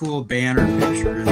cool banner picture.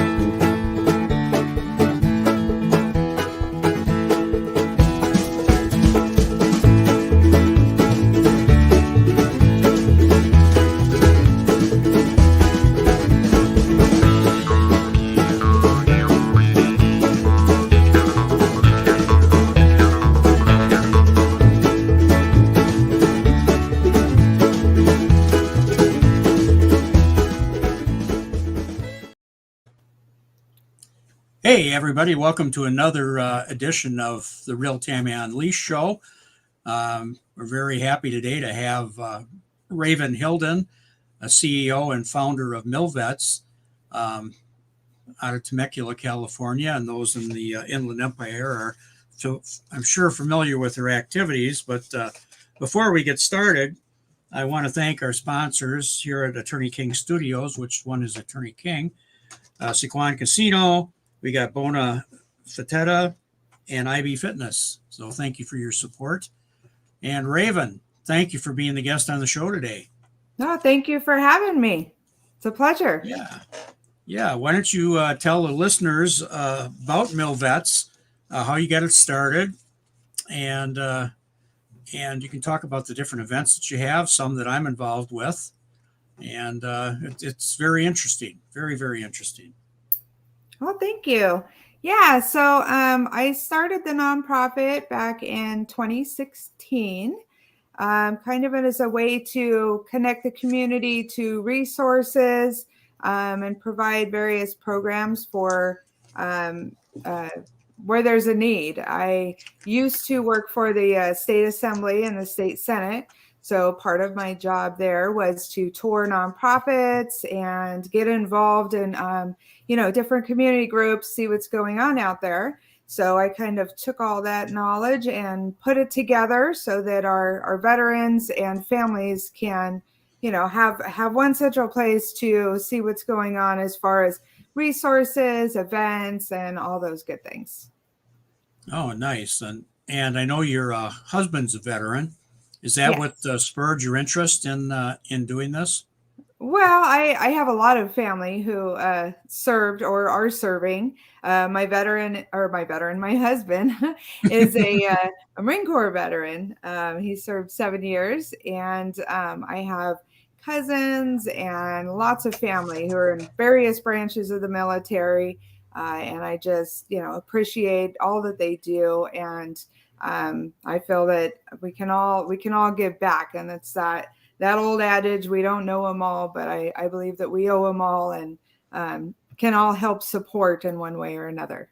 Hey, everybody, welcome to another edition of the Real Tammy Unleashed show. We're very happy today to have Leigh Hilden, a CEO and founder of MilVets out of Temecula, California, and those in the Inland Empire are, so I'm sure, familiar with her activities. But before we get started, I want to thank our sponsors here at Attorney King Studios, which one is Attorney King, Sequan Casino. We got Bona Fateta and IB Fitness. So thank you for your support. And Raven, thank you for being the guest on the show today. No, thank you for having me. It's a pleasure. Yeah. Why don't you tell the listeners about MilVets, how you got it started, and you can talk about the different events that you have, some that I'm involved with, and it's very interesting, very, very interesting. Well, thank you. Yeah, so I started the nonprofit back in 2016, kind of as a way to connect the community to resources and provide various programs for where there's a need. I used to work for the state assembly and the state senate. So part of my job there was to tour nonprofits and get involved in, different community groups, see what's going on out there. So I kind of took all that knowledge and put it together so that our veterans and families can, have one central place to see what's going on as far as resources, events, and all those good things. Oh, nice. And I know your husband's a veteran. Is that Yes. what spurred your interest in doing this? Well, I have a lot of family who served or are serving. My husband is a Marine Corps veteran. He served 7 years, and I have cousins and lots of family who are in various branches of the military. And I just, appreciate all that they do. And I feel that we can all give back, and it's that old adage, we don't know them all, but I believe that we owe them all, and can all help support in one way or another.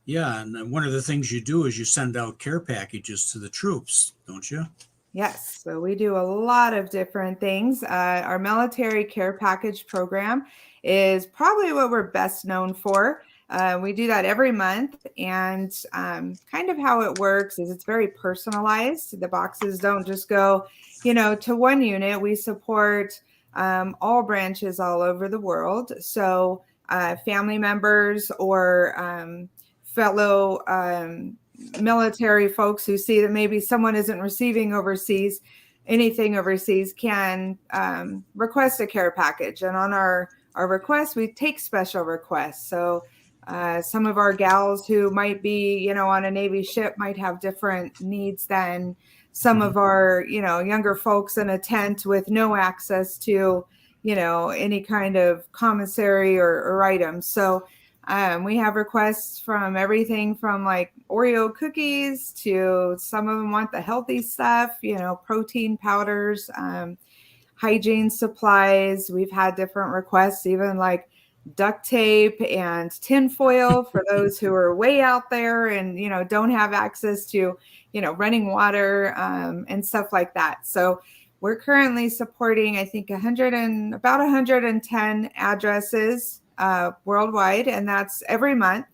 Yeah, and one of the things you do is you send out care packages to the troops, don't you? Yes, so we do a lot of different things. Our military care package program is probably what we're best known for. We do that every month, and kind of how it works is it's very personalized. The boxes don't just go, to one unit. We support all branches all over the world. So family members or fellow military folks who see that maybe someone isn't receiving anything overseas can request a care package. And on our requests, we take special requests. So some of our gals who might be, on a Navy ship might have different needs than some of our, younger folks in a tent with no access to, any kind of commissary or items. So we have requests from everything from like Oreo cookies to some of them want the healthy stuff, protein powders, hygiene supplies. We've had different requests, even like duct tape and tinfoil for those who are way out there and, don't have access to, running water and stuff like that. So we're currently supporting, I think, about 110 addresses worldwide, and that's every month.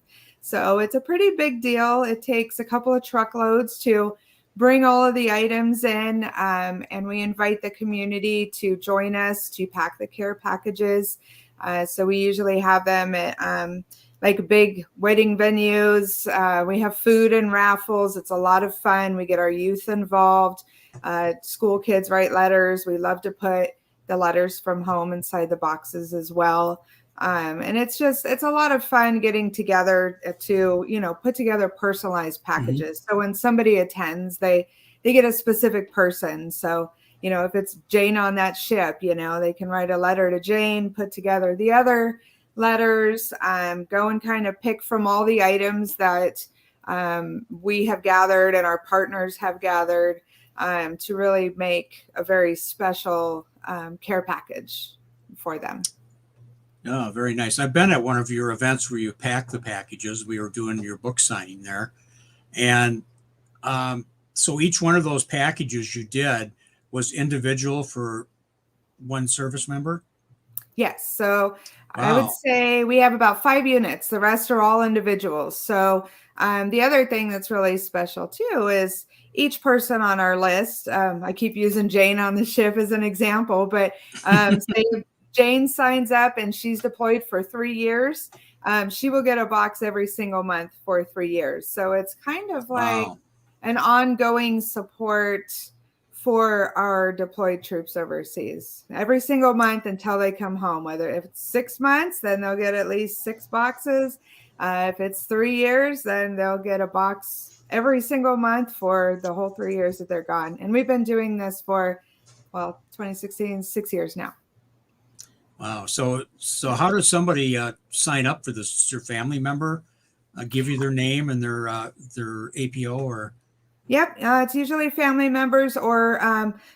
So it's a pretty big deal. It takes a couple of truckloads to bring all of the items in, and we invite the community to join us to pack the care packages. So we usually have them at like big wedding venues. We have food and raffles. It's a lot of fun. We get our youth involved. School kids write letters. We love to put the letters from home inside the boxes as well. And it's a lot of fun getting together to, put together personalized packages. So when somebody attends, they get a specific person. So, if it's Jane on that ship, they can write a letter to Jane, put together the other letters, go and kind of pick from all the items that we have gathered and our partners have gathered to really make a very special care package for them. Oh, very nice. I've been at one of your events where you pack the packages. We were doing your book signing there. And so each one of those packages you did was individual for one service member? Yes. So I would Wow. say we have about 5 units. The rest are all individuals. So the other thing that's really special too is each person on our list. I keep using Jane on the ship as an example, but say Jane signs up and she's deployed for 3 years. She will get a box every single month for 3 years. So it's kind of like Wow. an ongoing support for our deployed troops overseas every single month until they come home. Whether if it's 6 months, then they'll get at least 6 boxes. If it's 3 years, then they'll get a box every single month for the whole 3 years that they're gone. And we've been doing this for, 2016, 6 years now. Wow. So how does somebody sign up for this? Is their family member give you their name and their APO or? Yep, it's usually family members or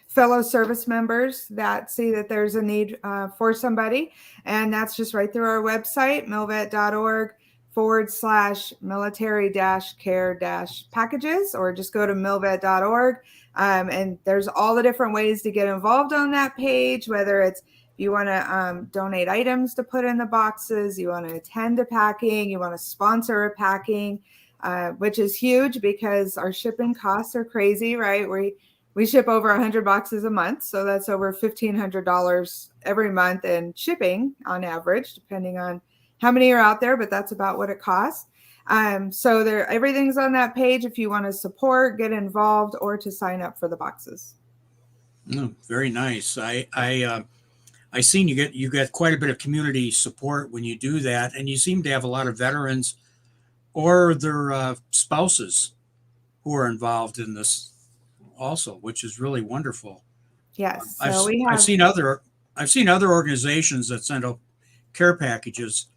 fellow service members that see that there's a need for somebody. And that's just right through our website, milvet.org/military-care-packages, or just go to milvet.org. And there's all the different ways to get involved on that page, whether it's you want to donate items to put in the boxes, you want to attend a packing, you want to sponsor a packing. Which is huge because our shipping costs are crazy, right? We ship over 100 boxes a month, so that's over $1,500 every month in shipping on average, depending on how many are out there, but that's about what it costs. So everything's on that page if you want to support, get involved, or to sign up for the boxes. Very nice. I seen you get quite a bit of community support when you do that, and you seem to have a lot of veterans or their spouses who are involved in this also, which is really wonderful. Yes, I've so we I've have. seen other organizations that send out care packages,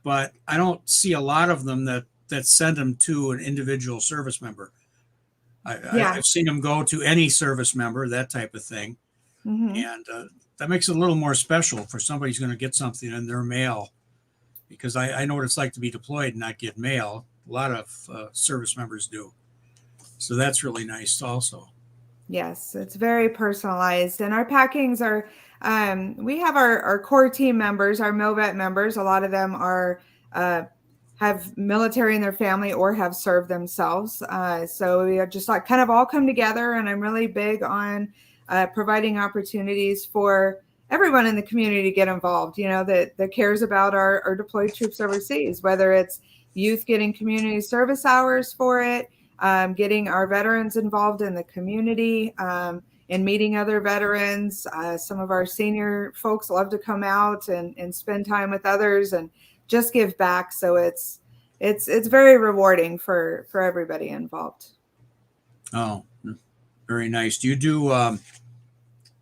but I don't see a lot of them that send them to an individual service member. Yeah. I've seen them go to any service member, that type of thing, Mm-hmm. and that makes it a little more special for somebody who's going to get something in their mail. Because I know what it's like to be deployed and not get mail. A lot of service members do. So that's really nice also. Yes, it's very personalized. And our packings are, we have our core team members, our MilVet members. A lot of them are, have military in their family or have served themselves. So we are just like kind of all come together. And I'm really big on providing opportunities for everyone in the community to get involved, that cares about our deployed troops overseas, whether it's youth getting community service hours for it, getting our veterans involved in the community, and meeting other veterans. Some of our senior folks love to come out and spend time with others and just give back. So it's very rewarding for everybody involved. Oh, very nice. Do you do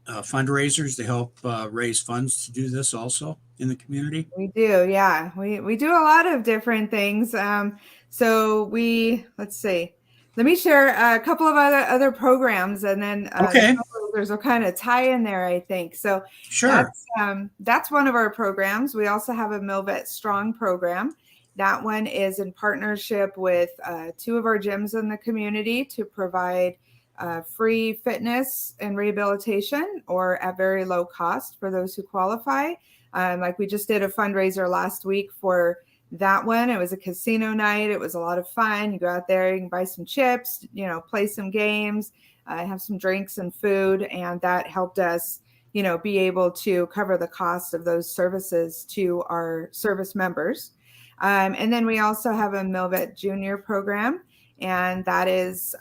fundraisers to help raise funds to do this also in the community? We do, yeah. We do a lot of different things. So let's see. Let me share a couple of other programs, and then Okay, there's a kind of tie in there, I think. So sure. that's one of our programs. We also have a MilVet Strong program. That one is in partnership with 2 of our gyms in the community to provide free fitness and rehabilitation, or at very low cost for those who qualify. Like we just did a fundraiser last week for that one. It was a casino night. It was a lot of fun. You go out there, you can buy some chips, play some games, have some drinks and food. And that helped us, be able to cover the cost of those services to our service members. And then we also have a MilVet Junior program. And that is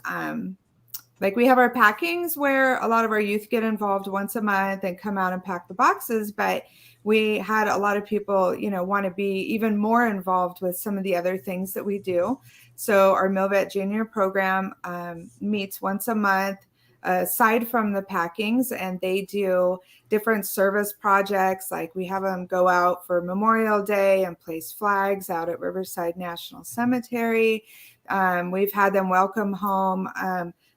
Like we have our packings where a lot of our youth get involved once a month and come out and pack the boxes, but we had a lot of people, want to be even more involved with some of the other things that we do. So our MilVet Junior program meets once a month aside from the packings, and they do different service projects. Like we have them go out for Memorial Day and place flags out at Riverside National Cemetery. We've had them welcome home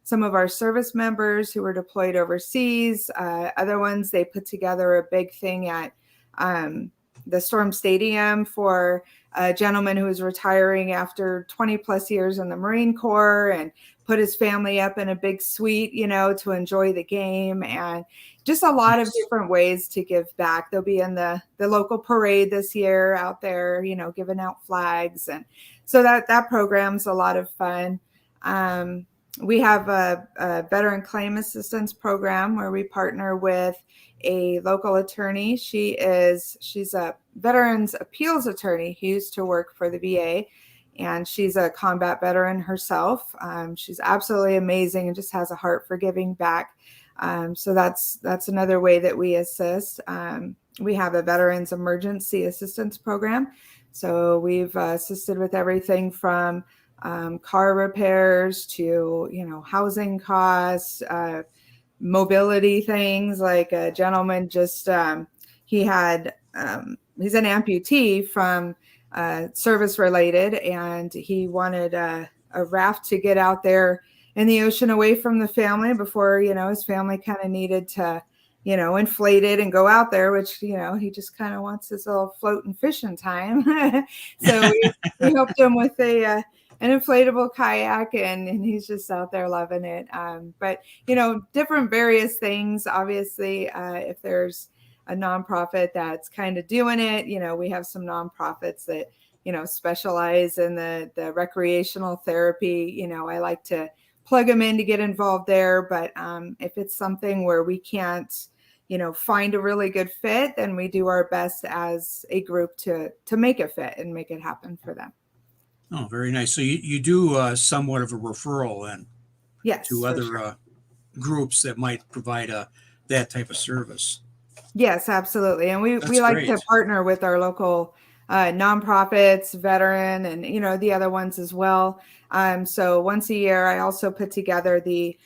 some of our service members who were deployed overseas. Other ones, they put together a big thing at the Storm Stadium for a gentleman who was retiring after 20 plus years in the Marine Corps, and put his family up in a big suite, to enjoy the game, and just a lot of different ways to give back. They'll be in the local parade this year out there, giving out flags. And so that program's a lot of fun. We have a veteran claim assistance program where we partner with a local attorney. She's a veterans appeals attorney who used to work for the VA, and she's a combat veteran herself. She's absolutely amazing and just has a heart for giving back. So that's another way that we assist. We have a veterans emergency assistance program. So we've assisted with everything from car repairs to, housing costs, mobility things. Like a gentleman just, he's an amputee from service related, and he wanted a raft to get out there in the ocean away from the family before, his family kind of needed to, inflate it and go out there, which, he just kind of wants his little floating fishing time. So we helped him with an inflatable kayak, and he's just out there loving it. But, different various things. Obviously, if there's a nonprofit that's kind of doing it, we have some nonprofits that, specialize in the recreational therapy. I like to plug them in to get involved there. But if it's something where we can't, find a really good fit, then we do our best as a group to make it fit and make it happen for them. Oh, very nice. So you do somewhat of a referral then, yes, to other sure. Groups that might provide that type of service. Yes, absolutely. And we like great. to partner with our local nonprofits, veteran, and, the other ones as well. So once a year, I also put together the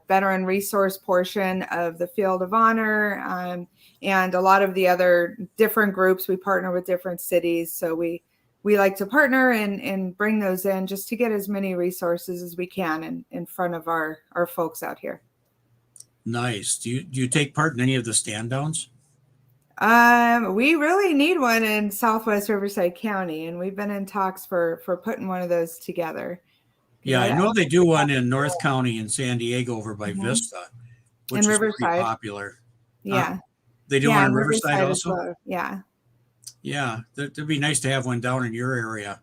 veteran resource portion of the Field of Honor, and a lot of the other different groups. We partner with different cities. So we like to partner and bring those in just to get as many resources as we can in front of our folks out here. Nice. Do you take part in any of the stand downs? We really need one in Southwest Riverside County, and we've been in talks for putting one of those together. Yeah, I know they do one in North County in San Diego over by Vista, which is pretty popular. Yeah. They do one in Riverside also? Well. Yeah. Yeah, it'd be nice to have one down in your area.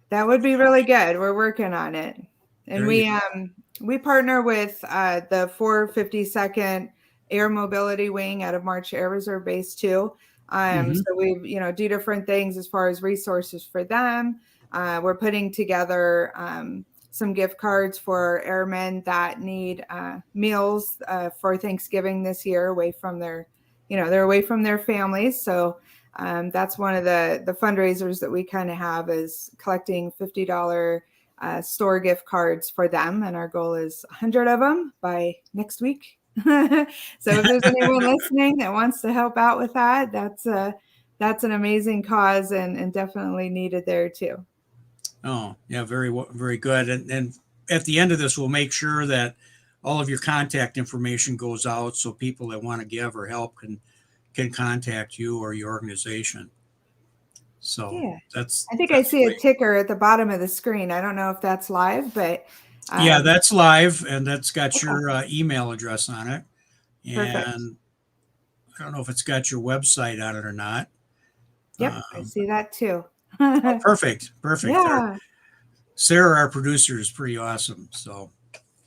That would be really good. We're working on it. And we partner with the 452nd Air Mobility Wing out of March Air Reserve Base too. So we do different things as far as resources for them. We're putting together some gift cards for airmen that need meals for Thanksgiving this year, away from their, they're away from their families. So that's one of the fundraisers that we kind of have, is collecting $50 store gift cards for them. And our goal is 100 of them by next week. So if there's anyone listening that wants to help out with that, that's an amazing cause and definitely needed there too. Oh, yeah, very, very good. And at the end of this, we'll make sure that all of your contact information goes out so people that want to give or help can contact you or your organization. So yeah, that's. I think I see great. A ticker at the bottom of the screen. I don't know if that's live, but yeah, that's live, and that's got your email address on it. And perfect. I don't know if it's got your website on it or not. Yep, I see that too. Oh, perfect. Yeah. Sarah, our producer, is pretty awesome. So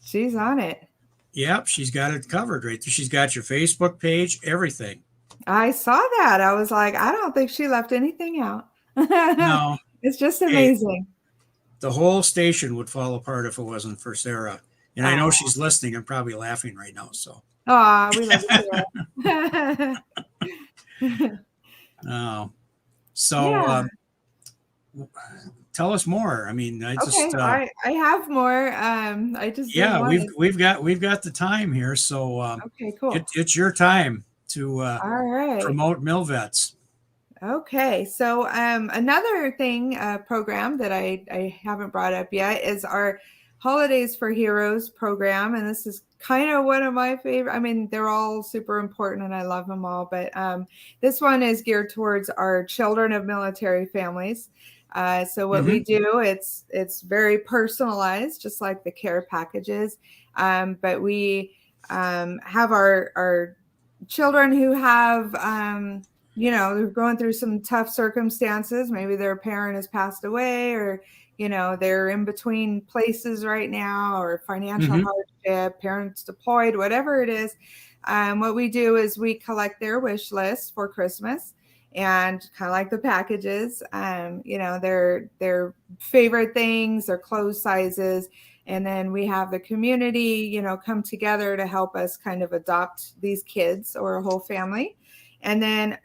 she's on it. Yep, she's got it covered right there. She's got your Facebook page, everything. I saw that. I was like, I don't think she left anything out. No. It's just amazing. The whole station would fall apart if it wasn't for Sarah And I know she's listening and probably laughing right now. So, Oh, we love you too. oh, so Yeah. tell us more. I mean, I Okay. just, I have more. I just didn't yeah, want to. we've got the time here. So, Okay, cool. it's your time to All right. promote MilVets. Okay, so another thing, program that I haven't brought up yet is our Holidays for Heroes program. And this is kind of one of my favorite. I mean, they're all super important and I love them all, but this one is geared towards our children of military families. So what we Hmm. do, it's very personalized, just like the care packages. But we have our children who have they're going through some tough circumstances. Maybe their parent has passed away, or, they're in between places right now, or financial Hmm. hardship, parents deployed, whatever it is. What we do is we collect their wish list for Christmas, and kind of like the packages, their favorite things, their clothes sizes. And then we have the community, come together to help us kind of adopt these kids or a whole family. And then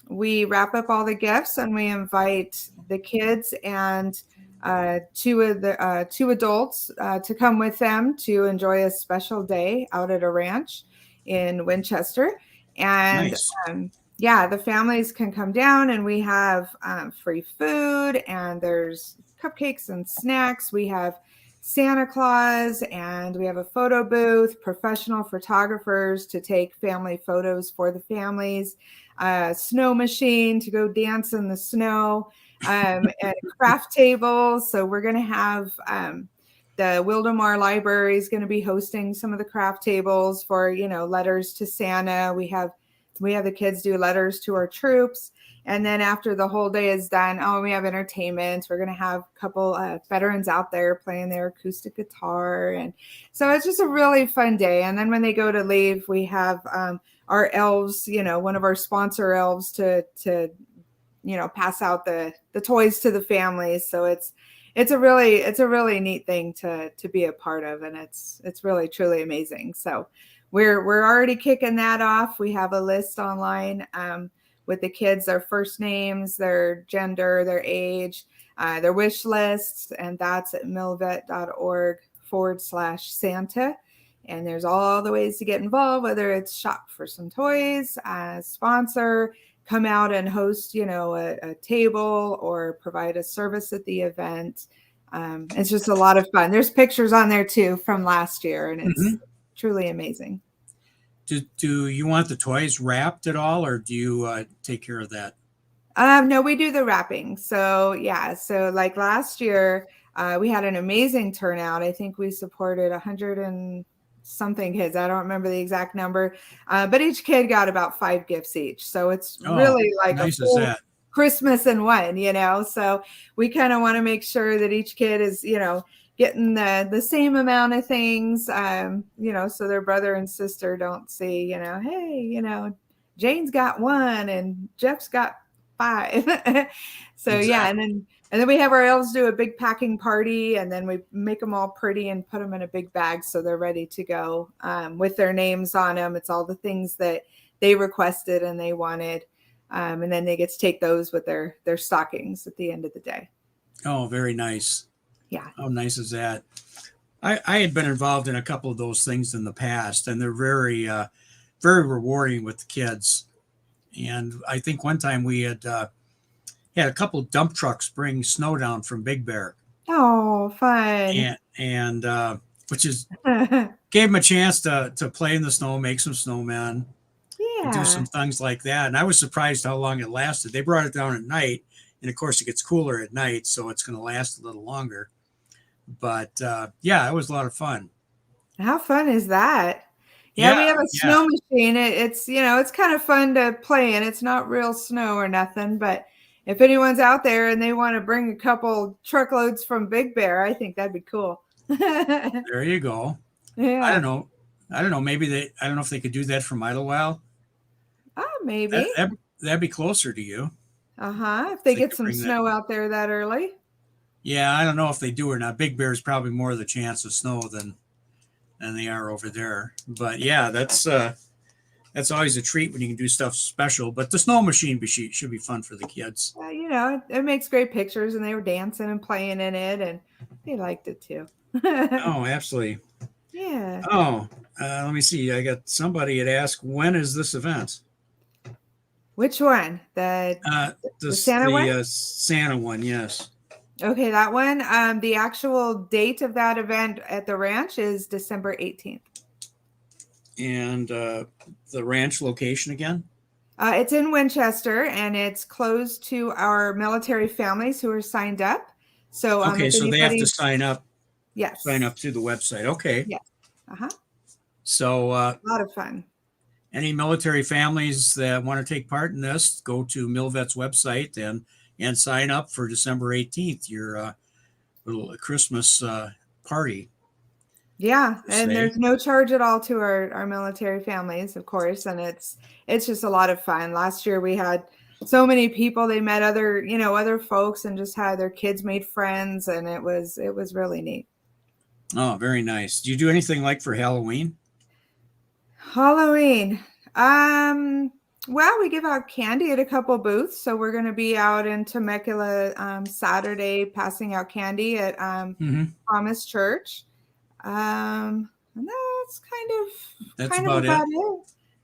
we wrap up all the gifts and we invite the kids and two adults to come with them to enjoy a special day out at a ranch in Winchester. And Nice. yeah, the families can come down and we have free food, and there's cupcakes and snacks. We have Santa Claus, and we have a photo booth, professional photographers to take family photos for the families, snow machine to go dance in the snow, and craft tables. So we're going to have the Wildemar Library is going to be hosting some of the craft tables for, letters to Santa. We have the kids do letters to our troops. And then after the whole day is done, we have entertainment. We're going to have a couple veterans out there playing their acoustic guitar. And so it's just a really fun day. And then when they go to leave, we have our elves, one of our sponsor elves to pass out the toys to the families. So it's a really neat thing to be a part of. And it's really, truly amazing. So we're already kicking that off. We have a list online with the kids, their first names, their gender, their age, their wish lists, and that's at milvet.org/Santa. And there's all the ways to get involved, whether it's shop for some toys, sponsor, come out and host, a table, or provide a service at the event. It's just a lot of fun. There's pictures on there too from last year, and it's Hmm. truly amazing. Do you want the toys wrapped at all, or do you take care of that? No, we do the wrapping. So yeah, so like last year, we had an amazing turnout. I think we supported 100 and something kids. I don't remember the exact number, but each kid got about 5 gifts each. So it's Oh, really like a nice is full that. Christmas in one. So we kind of want to make sure that each kid is, getting the same amount of things, so their brother and sister don't see, hey, Jane's got 1 and Jeff's got 5. So yeah, Exactly. and then we have our elves do a big packing party, and then we make them all pretty and put them in a big bag so they're ready to go, with their names on them. It's all the things that they requested and they wanted, and then they get to take those with their stockings at the end of the day. Oh, very nice. Yeah. How nice is that? I had been involved in a couple of those things in the past, and they're very rewarding with the kids. And I think one time we had a couple of dump trucks bring snow down from Big Bear, Oh, fun. and which is Yeah. gave them a chance to play in the snow, make some snowmen, and do some things like that. And I was surprised how long it lasted. They brought it down at night, and of course it gets cooler at night, so it's going to last a little longer. But yeah, it was a lot of fun. How fun is that? Yeah, Yeah, we have a yeah, snow machine. It's kind of fun to play in. It's not real snow or nothing, but if anyone's out there and they want to bring a couple truckloads from Big Bear, I think that'd be cool. there you go. I don't Yeah. know. I don't know. I don't know if they could do that from Idlewild. Oh, That, maybe. that, that'd be closer to you Uh-huh. If if they they get could some bring that. snow out there that early. Yeah, I don't know if they do or not. Big Bear is probably more of the chance of snow than than they are over there. But yeah, that's always a treat when you can do stuff special. But the snow machine should be fun for the kids. You know, it makes great pictures, and they were dancing and playing in it, and they liked it too. Oh, absolutely. Yeah. Oh, let me see. I got somebody had asked, when is this event? Which one? The Santa one? The Santa one, yes. Okay, that one. The actual date of that event at the ranch is December 18th. And the ranch location again? It's in Winchester, and it's closed to our military families who are signed up. So, Okay, if so they have to anybody's sign up yes, through the website. Okay. yes, So a lot of fun. any military families that want to take part in this, go to MilVet's website and sign up for December 18th, your little Christmas party. Yeah, per and se. there's no charge at all to our military families, of course, and it's just a lot of fun. Last year we had so many people. They met other folks and just had their kids made friends, and it was really neat. Oh, very nice. Do you do anything like for Halloween? Halloween. Well, we give out candy at a couple booths, so we're going to be out in Temecula Saturday passing out candy at Mm-hmm. Promise Church. And that's That's kind of about it. about it.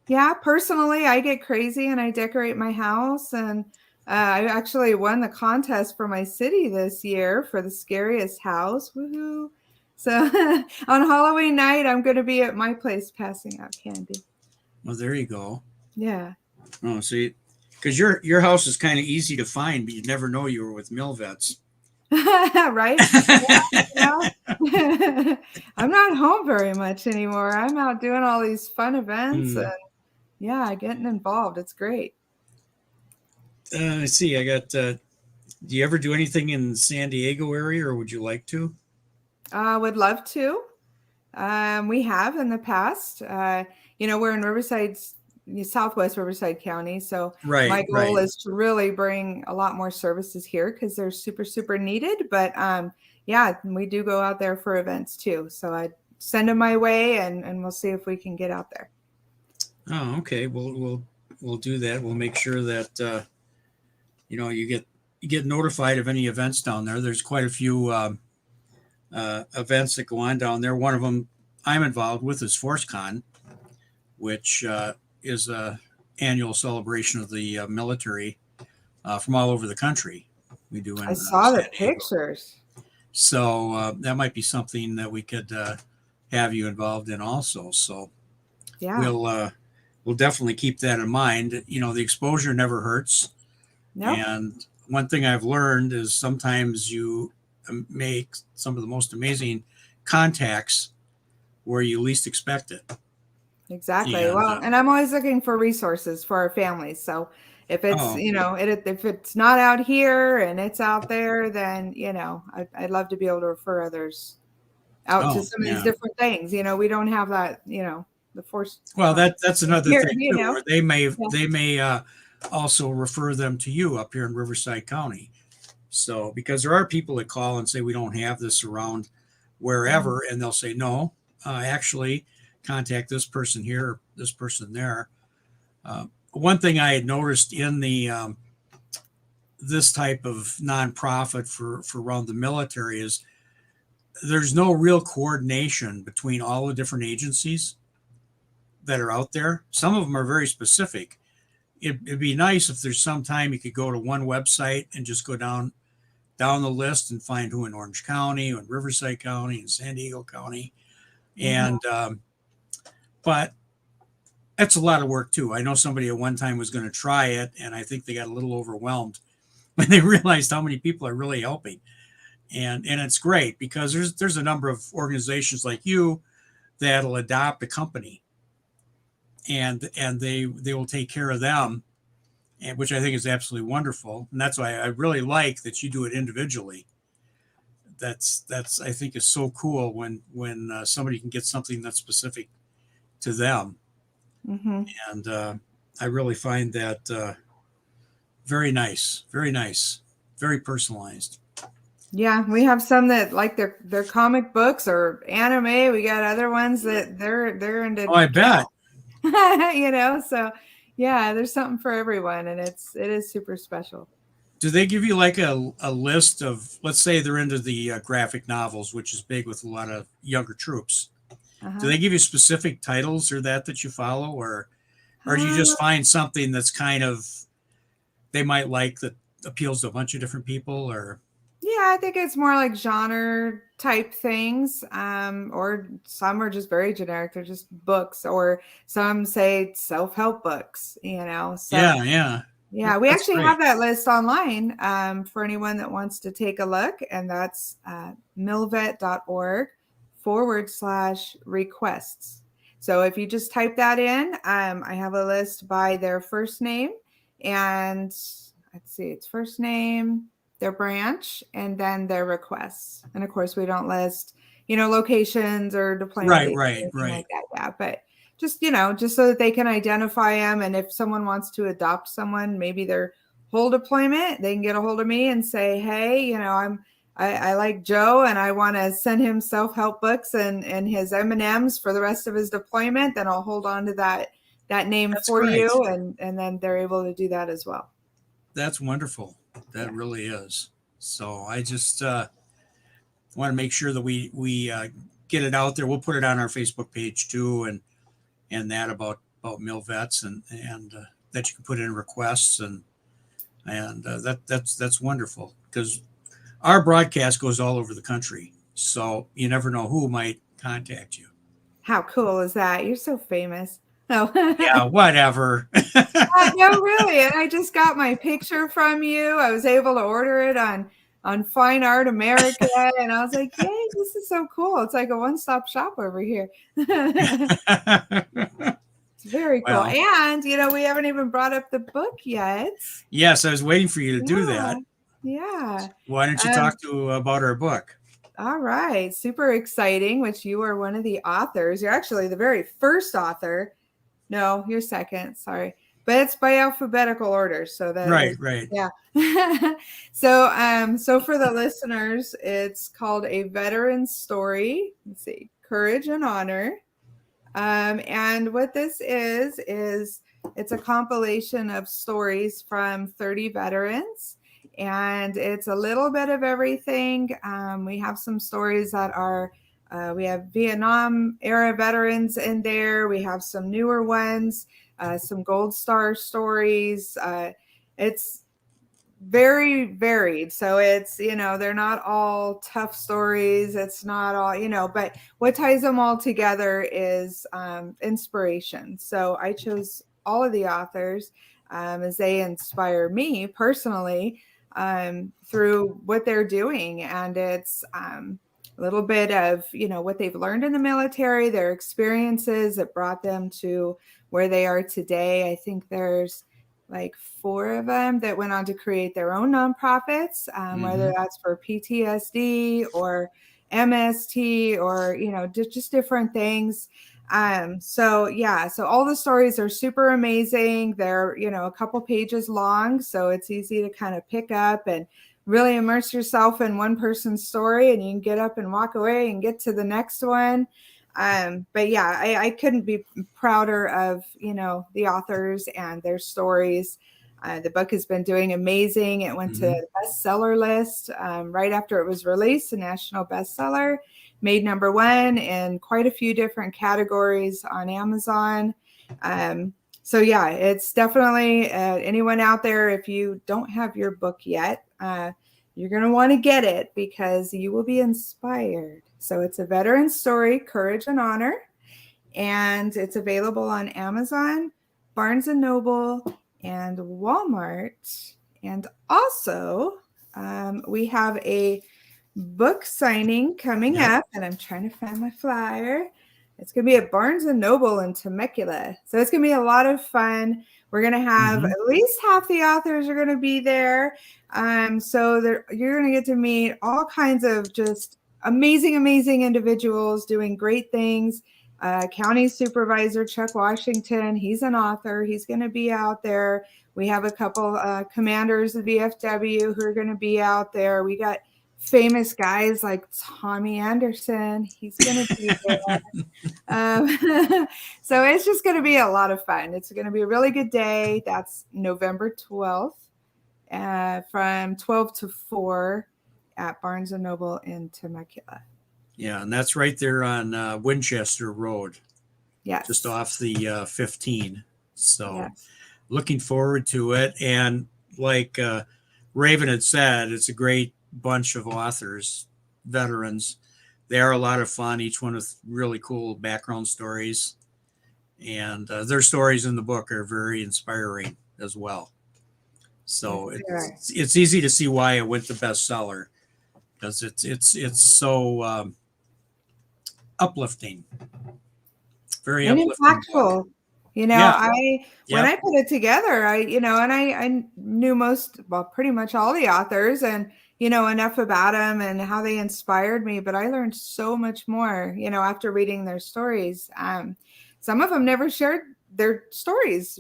Yeah, personally, I get crazy and I decorate my house, and I actually won the contest for my city this year for the scariest house. Woohoo! So on Halloween night, I'm going to be at my place passing out candy. Well, there you go. Yeah. Oh, see, because your house is kind of easy to find, but you'd never know you were with MilVets. Right? Yeah, you know? I'm not home very much anymore. I'm out doing all these fun events and yeah, getting involved. It's great. Let's see. I got. Do you ever do anything in the San Diego area, or would you like to? Would love to. We have in the past. We're in Southwest Riverside County, so Right, my goal right. is to really bring a lot more services here because they're super, super needed. But yeah, we do go out there for events too. So I send them my way, and we'll see if we can get out there. Oh, okay. We'll do that. We'll make sure that you get notified of any events down there. There's quite a few events that go on down there. One of them I'm involved with is ForceCon, which is a annual celebration of the military from all over the country. We do in I saw the San Diego. pictures. So that might be something that we could have you involved in also. So Yeah. we'll definitely keep that in mind. The exposure never hurts. No. And one thing I've learned is sometimes you make some of the most amazing contacts where you least expect it. Exactly. And, Well, and I'm always looking for resources for our families. So if it's, Oh. if it's not out here and it's out there, then, I'd love to be able to refer others out to some of these different things. We don't have that, the force. Well, that's another here, thing too, where they may also refer them to you up here in Riverside County. So, because there are people that call and say we don't have this around wherever, and they'll say no, actually contact this person here, or this person there. One thing I had noticed in the this type of nonprofit for around the military is there's no real coordination between all the different agencies that are out there. Some of them are very specific. It'd be nice if there's some time you could go to one website and just go down the list and find who in Orange County, who in Riverside County, and San Diego County. And but that's a lot of work too. I know somebody at one time was going to try it, and I think they got a little overwhelmed when they realized how many people are really helping. And it's great because there's a number of organizations like you that'll adopt a company, and they will take care of them, and which I think is absolutely wonderful. And that's why I really like that you do it individually. That's I think is so cool when somebody can get something that's specific to them. And I really find that very nice, very personalized. Yeah, we have some that like their comic books or anime. We got other ones that they're into Oh, I bet. so yeah, there's something for everyone, and it is super special. Do they give you like a list of, let's say they're into the graphic novels, which is big with a lot of younger troops? Do Uh-huh. they give you specific titles or that you follow, or do you Uh, just find something that's kind of they might like that appeals to a bunch of different people? Or yeah, I think it's more like genre type things, or some are just very generic. They're just books, or some say self-help books. So yeah, yeah, yeah, we that's actually have great. that list online for anyone that wants to take a look, and that's milvet.org/requests. So if you just type that in, I have a list by their first name, and let's see, it's first name, their branch, and then their requests. And of course, we don't list, locations or deployment Right, dates or right, anything right. like that. Yeah, but just so that they can identify them. And if someone wants to adopt someone, maybe their whole deployment, they can get a hold of me and say, hey, I like Joe and I want to send him self-help books and his M&Ms for the rest of his deployment. Then I'll hold on to that name That's for great. you. And then they're able to do that as well. That's wonderful. That Yeah. really is. So I just want to make sure that we get it out there. We'll put it on our Facebook page too, and that about MilVets and that you can put in requests and that's wonderful because our broadcast goes all over the country, so you never know who might contact you. How cool is that? You're so famous. Oh, Yeah, whatever. no, really. And I just got my picture from you. I was able to order it on Fine Art America, and I was like, "Yay, this is so cool! It's like a one-stop shop over here." It's very cool. Well, And we haven't even brought up the book yet. yes, I was waiting for you to do Yeah, that. yeah. Why don't you Um, talk to about our book? all right, super exciting. Which you are one of the authors. You're actually the very first author. No, you're second. Sorry. But it's by alphabetical order. So Right, right. yeah. So for the listeners, it's called A Veteran's Story. Let's see, Courage and Honor. And what this is it's a compilation of stories from 30 veterans. And it's a little bit of everything. We have some stories that are we have Vietnam era veterans in there. We have some newer ones, some Gold Star stories. It's very varied. So they're not all tough stories. It's not all, but what ties them all together is inspiration. So I chose all of the authors as they inspire me personally through what they're doing. And it's a little bit of, what they've learned in the military, their experiences that brought them to where they are today. I think there's like 4 of them that went on to create their own nonprofits, Mm-hmm. whether that's for PTSD or MST or, just different things. So yeah, so all the stories are super amazing. They're, a couple pages long, so it's easy to kind of pick up and really immerse yourself in one person's story, and you can get up and walk away and get to the next one. But yeah, I couldn't be prouder of, the authors and their stories. The book has been doing amazing. It went to Mm-hmm. the bestseller list right after it was released, a national bestseller, made #1 in quite a few different categories on Amazon. So yeah, it's definitely anyone out there, if you don't have your book yet, you're going to want to get it because you will be inspired. So it's A Veteran's Story, Courage and Honor, and it's available on Amazon, Barnes & Noble, and Walmart. And also, we have a book signing coming Yep. up, and I'm trying to find my flyer. It's going to be at Barnes & Noble in Temecula. So it's going to be a lot of fun. We're going to have Mm-hmm. at least half the authors are going to be there. So you're going to get to meet all kinds of just amazing, amazing individuals doing great things. County Supervisor Chuck Washington, he's an author. He's going to be out there. We have a couple commanders of VFW who are going to be out there. We got famous guys like Tommy Anderson. He's going to be there. So it's just going to be a lot of fun. It's going to be a really good day. That's November 12th from 12 to 4 at Barnes & Noble in Temecula. Yeah, and that's right there on Winchester Road. Yes. Just off the 15. So yes. Looking forward to it. And like Raven had said, it's a great bunch of authors, veterans. They are a lot of fun, each one with really cool background stories. And their stories in the book are very inspiring as well. So it's easy to see why it went the bestseller, because it's so uplifting, very and uplifting impactful. book. You know, Yeah. when I put it together, I knew pretty much all the authors and, enough about them and how they inspired me, but I learned so much more, after reading their stories. Some of them never shared their stories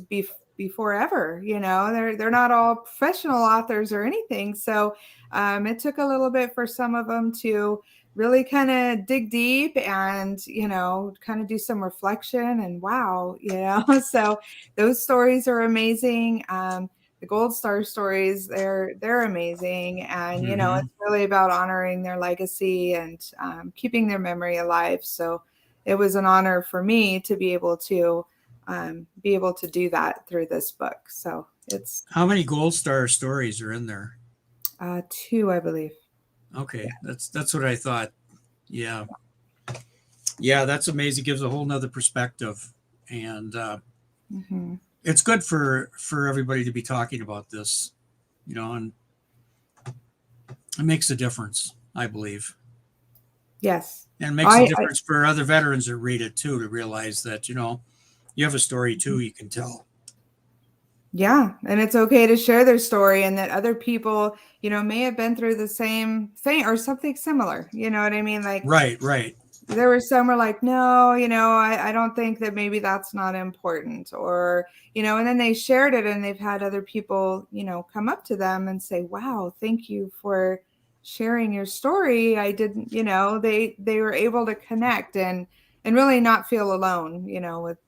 before ever, they're not all professional authors or anything. So it took a little bit for some of them to really kind of dig deep and, kind of do some reflection and wow, so those stories are amazing. The Gold Star stories, they're amazing. And, it's really about honoring their legacy and keeping their memory alive. So it was an honor for me to be able to do that through this book. So it's. How many Gold Star stories are in there? 2, I believe. Okay. Yeah. That's what I thought. Yeah. Yeah. That's amazing. It gives a whole nother perspective. And it's good for everybody to be talking about this, and it makes a difference, I believe. Yes. And it makes a difference for other veterans that read it too, to realize that, you have a story too you can tell. Yeah. And it's okay to share their story, and that other people, may have been through the same thing or something similar. You know what I mean? Like, right. There were some were like, no, I don't think that maybe that's not important, or, and then they shared it and they've had other people, come up to them and say, wow, thank you for sharing your story. I didn't, they were able to connect and really not feel alone,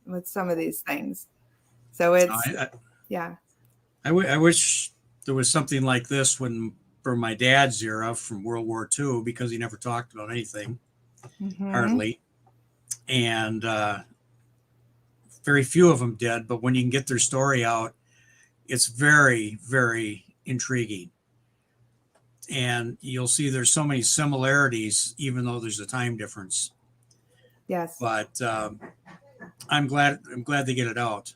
with some of these things. So it's, yeah. I wish there was something like this for my dad's era from World War II, because he never talked about anything, hardly. And very few of them did. But when you can get their story out, it's very, very intriguing. And you'll see there's so many similarities, even though there's a time difference. Yes. But I'm glad they get it out.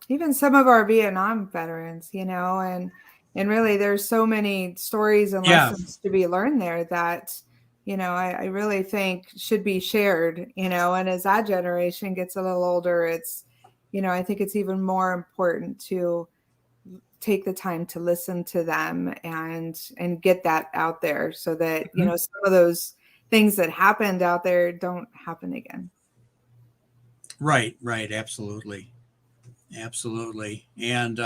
Even some of our Vietnam veterans, and really there's so many stories and lessons to be learned there that, I really think should be shared, and as that generation gets a little older, it's, I think it's even more important to take the time to listen to them and get that out there so that, some of those things that happened out there don't happen again. Right. Absolutely. And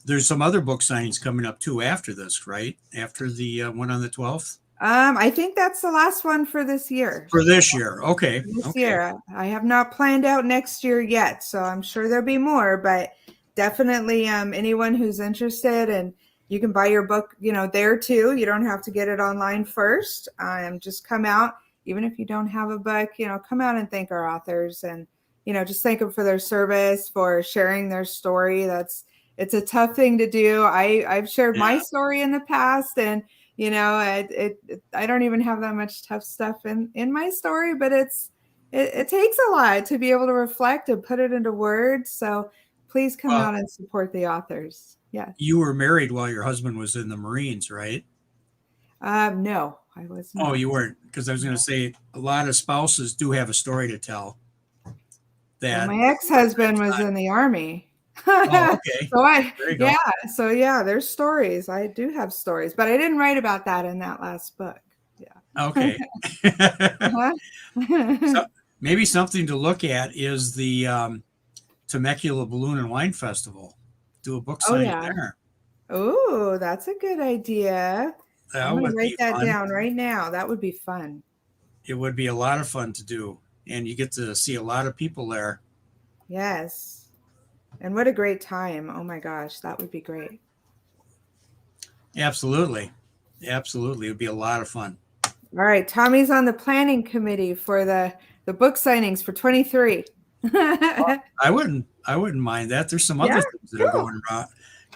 there's some other book signings coming up too after this, right? After the one on the 12th? I think that's the last one for this year. For this year. Okay. This year. I have not planned out next year yet, so I'm sure there'll be more, but definitely anyone who's interested, and you can buy your book, there too. You don't have to get it online first. Just come out, even if you don't have a book, come out and thank our authors, and just thank them for their service, for sharing their story. It's a tough thing to do. I've shared my story in the past, and I don't even have that much tough stuff in my story, but it takes a lot to be able to reflect and put it into words. So please come out and support the authors. Yeah. You were married while your husband was in the Marines, right? No, I was not. Oh, you weren't, because I was going to say a lot of spouses do have a story to tell. Well, my ex-husband was in the Army. Oh, okay. So there's stories. I do have stories, but I didn't write about that in that last book. Yeah. Okay. So maybe something to look at is the Temecula Balloon and Wine Festival. Do a book signing there. Oh, that's a good idea. I'm going to would write be that fun. down right now. That would be fun. It would be a lot of fun to do, and you get to see a lot of people there. Yes. And what a great time. Oh my gosh, that would be great. Absolutely. Absolutely. It would be a lot of fun. All right, Tommy's on the planning committee for the book signings for 23. I wouldn't mind that. There's some Yeah, other things that are cool.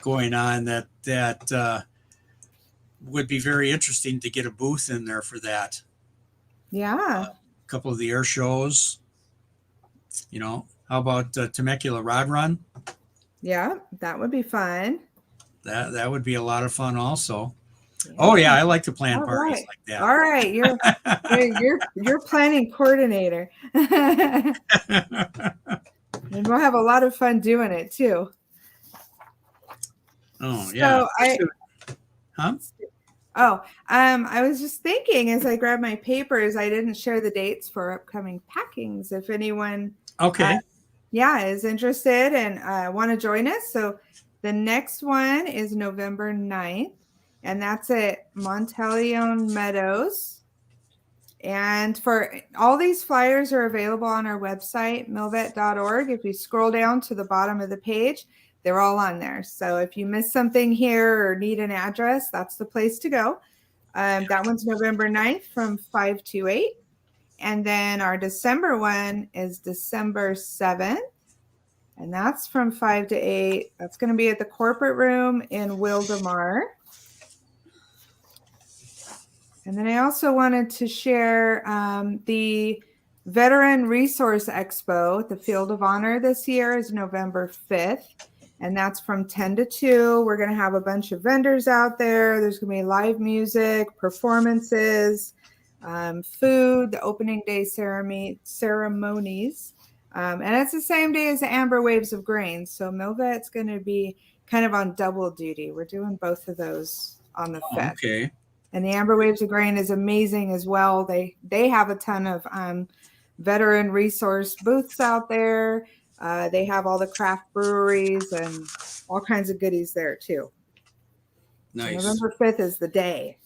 going on that would be very interesting to get a booth in there for that. Yeah. A couple of the air shows, how about Temecula Rod Run? Yeah, that would be fun. That would be a lot of fun also. Oh Yeah. yeah, I like to plan All parties right. like All right, you're planning coordinator. And we'll have a lot of fun doing it too. Oh yeah. So Huh? I was just thinking as I grabbed my papers, I didn't share the dates for upcoming packings. If anyone, Okay. is interested and want to join us. So the next one is November 9th, and that's at Monteleone Meadows. And for all these flyers are available on our website, milvet.org. If you scroll down to the bottom of the page, they're all on there. So if you miss something here or need an address, that's the place to go. That one's November 9th from 5 to 8. And then our December one is December 7th. And that's from 5 to 8. That's going to be at the corporate room in Wildemar. And then I also wanted to share the Veteran Resource Expo at the Field of Honor this year is November 5th. And that's from 10 to 2. We're going to have a bunch of vendors out there. There's going to be live music, performances, food, the opening day ceremonies. And it's the same day as the Amber Waves of Grain. So MilVet's going to be kind of on double duty. We're doing both of those on the 5th. Okay. And the Amber Waves of Grain is amazing as well. They have a ton of veteran resource booths out there. They have all the craft breweries and all kinds of goodies there too. Nice. So November 5th is the day.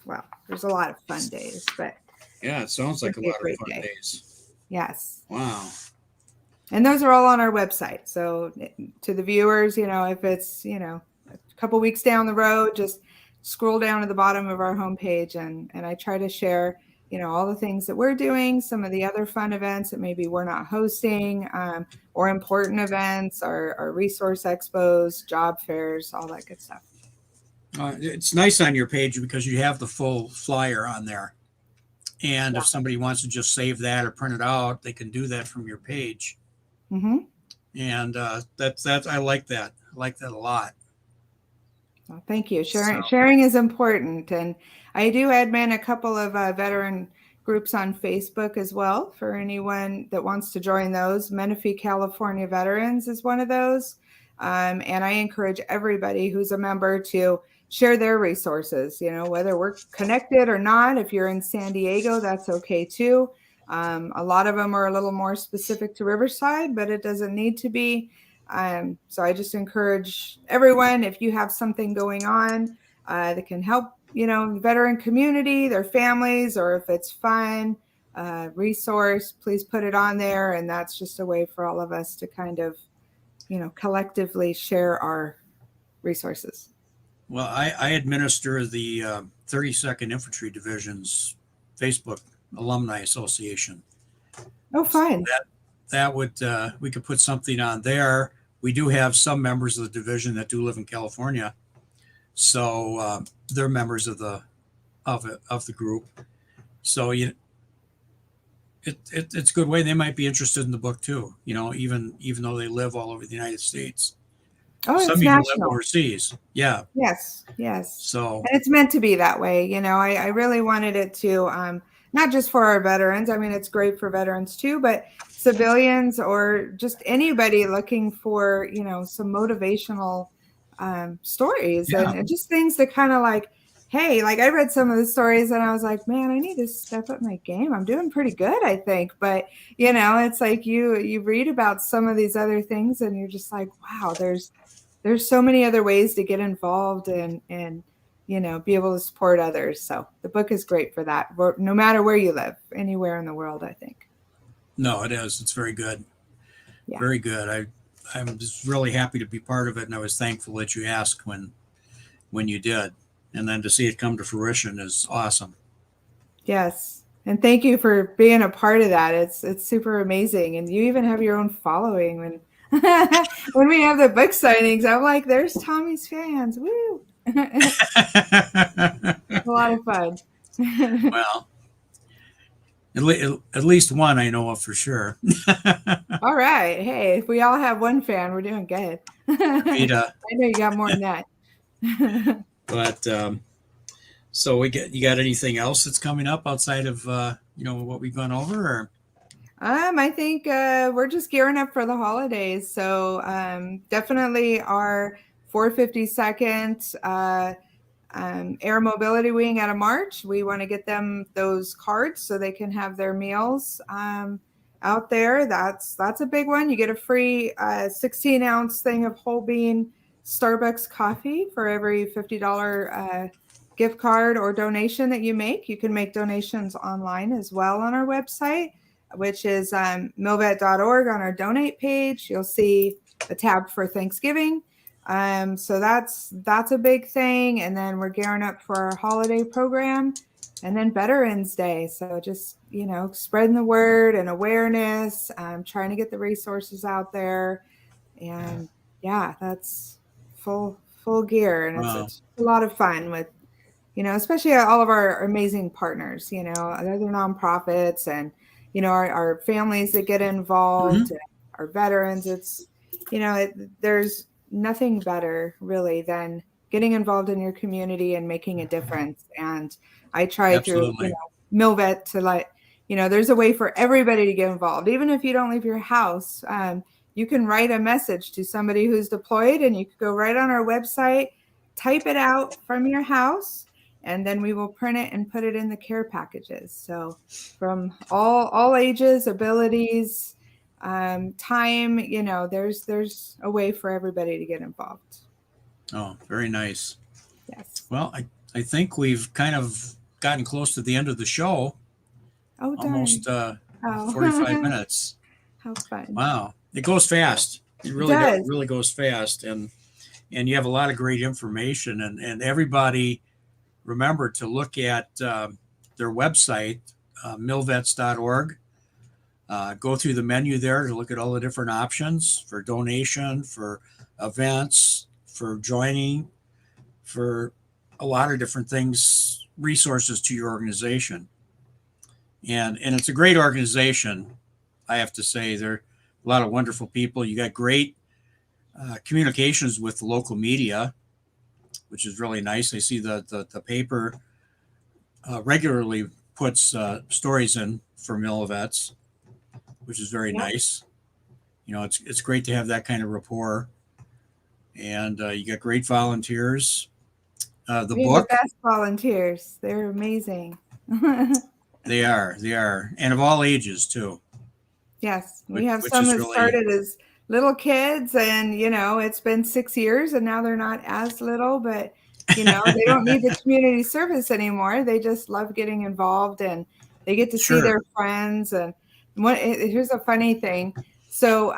Well, there's a lot of fun days, but yeah, it sounds like a lot of fun days. Yes. Wow. And those are all on our website. So to the viewers, if it's, a couple weeks down the road, just scroll down to the bottom of our homepage and I try to share, all the things that we're doing, some of the other fun events that maybe we're not hosting, or important events, our resource expos, job fairs, all that good stuff. It's nice on your page because you have the full flyer on there. And if somebody wants to just save that or print it out, they can do that from your page. Mm-hmm. And that's I like that. I like that a lot. Well, thank you. Sharing is important. And I do admin a couple of veteran groups on Facebook as well for anyone that wants to join those. Menifee California Veterans is one of those. And I encourage everybody who's a member to share their resources, whether we're connected or not. If you're in San Diego, that's okay too. A lot of them are a little more specific to Riverside, but it doesn't need to be. So I just encourage everyone, if you have something going on that can help, the veteran community, their families, or if it's fun, resource, please put it on there. And that's just a way for all of us to kind of, collectively share our resources. Well, I administer the 32nd Infantry Division's Facebook Alumni Association. Oh, fine. So that would we could put something on there. We do have some members of the division that do live in California, so they're members of the group. So it's a good way. They might be interested in the book too. Even though they live all over the United States. Oh, some it's even national. live overseas. Yeah. Yes. So and it's meant to be that way. I really wanted it to not just for our veterans. I mean, it's great for veterans too, but civilians or just anybody looking for, some motivational stories and just things that kind of like, hey, like I read some of the stories and I was like, man, I need to step up my game. I'm doing pretty good, I think. But, it's like you read about some of these other things and you're just like, wow, there's so many other ways to get involved and be able to support others. So the book is great for that, no matter where you live, anywhere in the world, I think. No, it is. It's very good. Yeah. Very good. I'm just really happy to be part of it, and I was thankful that you asked when you did, and then to see it come to fruition is awesome. Yes. And thank you for being a part of that. It's super amazing. And you even have your own following when when we have the book signings. I'm like, there's Tommy's fans. Woo. A lot of fun. Well, at least one I know of for sure. All right. Hey, if we all have one fan, we're doing good. I Vita. know you got more than that. But so you got anything else that's coming up outside of what we've gone over? Or? I think we're just gearing up for the holidays. So definitely our 452nd Air Mobility Wing out of March. We want to get them those cards so they can have their meals out there. That's a big one. You get a free 16-ounce thing of whole bean Starbucks coffee for every $50 gift card or donation that you make. You can make donations online as well on our website, which is MilVet.org. On our donate page, you'll see a tab for Thanksgiving. So that's a big thing. And then we're gearing up for our holiday program and then Veterans Day. So just, spreading the word and awareness, trying to get the resources out there. And yeah, that's full gear. And Wow. it's a lot of fun with, especially all of our amazing partners, other nonprofits and, our families that get involved, our veterans. It's, there's nothing better really than getting involved in your community and making a difference. And I try through, MilVet to there's a way for everybody to get involved. Even if you don't leave your house, you can write a message to somebody who's deployed, and you could go right on our website, type it out from your house, and then we will print it and put it in the care packages. So from all ages, abilities, time, there's a way for everybody to get involved. Oh, very nice. Yes. Well, I think we've kind of gotten close to the end of the show. Oh, darn. Almost 45 minutes. How fun. Wow. It goes fast. It really goes fast. And you have a lot of great information, and everybody remember to look at their website, milvets.org. Go through the menu there to look at all the different options for donation, for events, for joining, for a lot of different things, resources to your organization. And it's a great organization, I have to say. There are a lot of wonderful people. You got great communications with the local media, which is really nice. I see the paper regularly puts stories in for MilVets, which is very nice. It's great to have that kind of rapport. And you got great volunteers. The book. The best volunteers. They're amazing. They are, and of all ages too. Yes, we have some that started as little kids, and it's been 6 years, and now they're not as little, but they don't need the community service anymore. They just love getting involved, and they get to see their friends. And here's a funny thing. So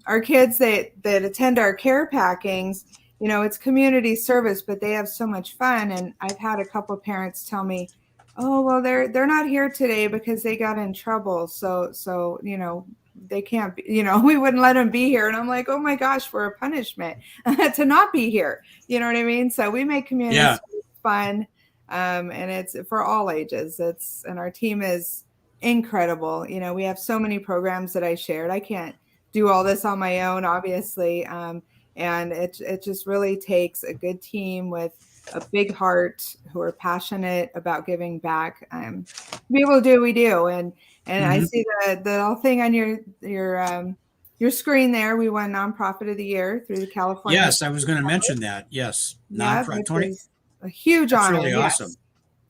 our kids that attend our care packings, it's community service, but they have so much fun. And I've had a couple of parents tell me, oh, well, they're not here today because they got in trouble. So they can't be, we wouldn't let them be here. And I'm like, oh my gosh, for a punishment to not be here. You know what I mean? So we make community fun. And it's for all ages. And our team is incredible. We have so many programs that I shared. I can't do all this on my own, obviously. And it just really takes a good team with a big heart who are passionate about giving back. To be able to do what we do. And I see the little thing on your screen there. We won Nonprofit of the Year through the California. Yes, I was going to mention that. Yes. Nonprofit. Is a huge honor. Really awesome.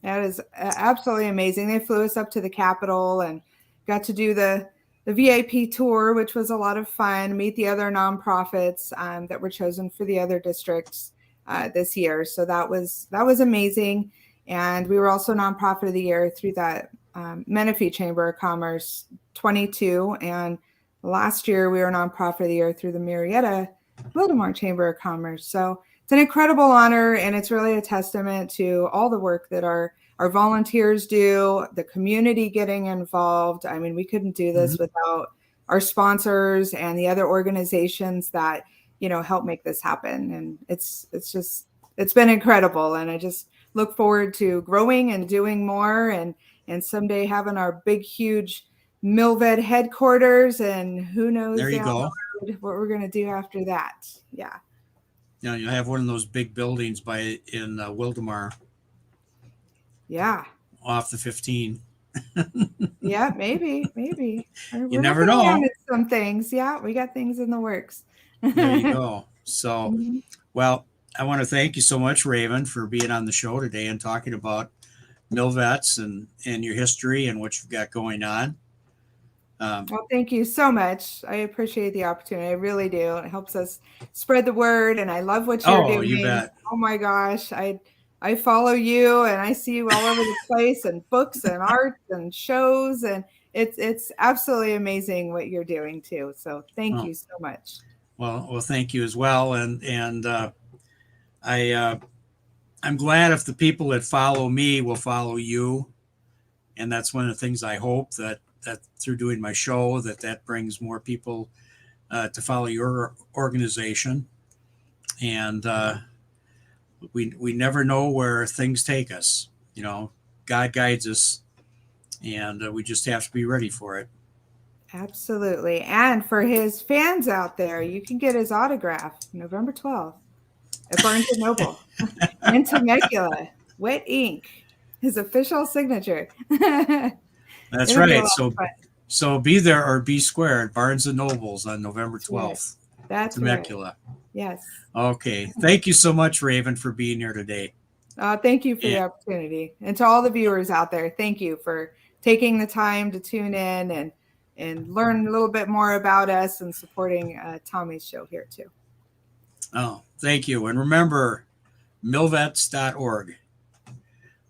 That is absolutely amazing. They flew us up to the Capitol and got to do the VIP tour, which was a lot of fun, meet the other nonprofits that were chosen for the other districts. this year. So that was amazing. And we were also Nonprofit of the Year through that Menifee Chamber of Commerce 22. And last year we were Nonprofit of the Year through the Marietta Wildomar Chamber of Commerce. So it's an incredible honor, and it's really a testament to all the work that our volunteers do, the community getting involved. I mean, we couldn't do this without our sponsors and the other organizations that, you know, help make this happen. And it's been incredible. And I just look forward to growing and doing more, and someday having our big, huge MilVet headquarters, and who knows There you down go. the road what we're going to do after that. Yeah. You know, you have one of those big buildings in Wildomar Yeah. off the 15. Yeah, maybe. We're never looking know. around at some things. Yeah, we got things in the works. There you go. So, Mhm. well, I want to thank you so much, Raven, for being on the show today and talking about MilVets and your history and what you've got going on. Well, thank you so much. I appreciate the opportunity. I really do. It helps us spread the word, and I love what you're doing. You bet. Oh my gosh, I follow you, and I see you all over the place, and books and art and shows, and it's absolutely amazing what you're doing too. So thank you so much. Well, thank you as well, and I'm glad if the people that follow me will follow you, and that's one of the things I hope that through doing my show that brings more people to follow your organization, and we never know where things take us. You know, God guides us, and we just have to be ready for it. Absolutely. And for his fans out there, you can get his autograph November 12th at Barnes & Noble in Temecula, wet ink, his official signature. That's It'll be a right. lot of fun. So be there or be square at Barnes and Nobles on November 12th. That's Temecula. Right. Yes. Okay. Thank you so much, Raven, for being here today. Thank you for the opportunity. And to all the viewers out there, thank you for taking the time to tune in and learn a little bit more about us and supporting Tommy's show here too. Oh, thank you. And remember, milvets.org.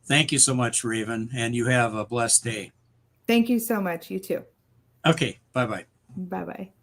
Thank you so much, Raven, and you have a blessed day. Thank you so much. You too. Okay. Bye-bye. Bye-bye.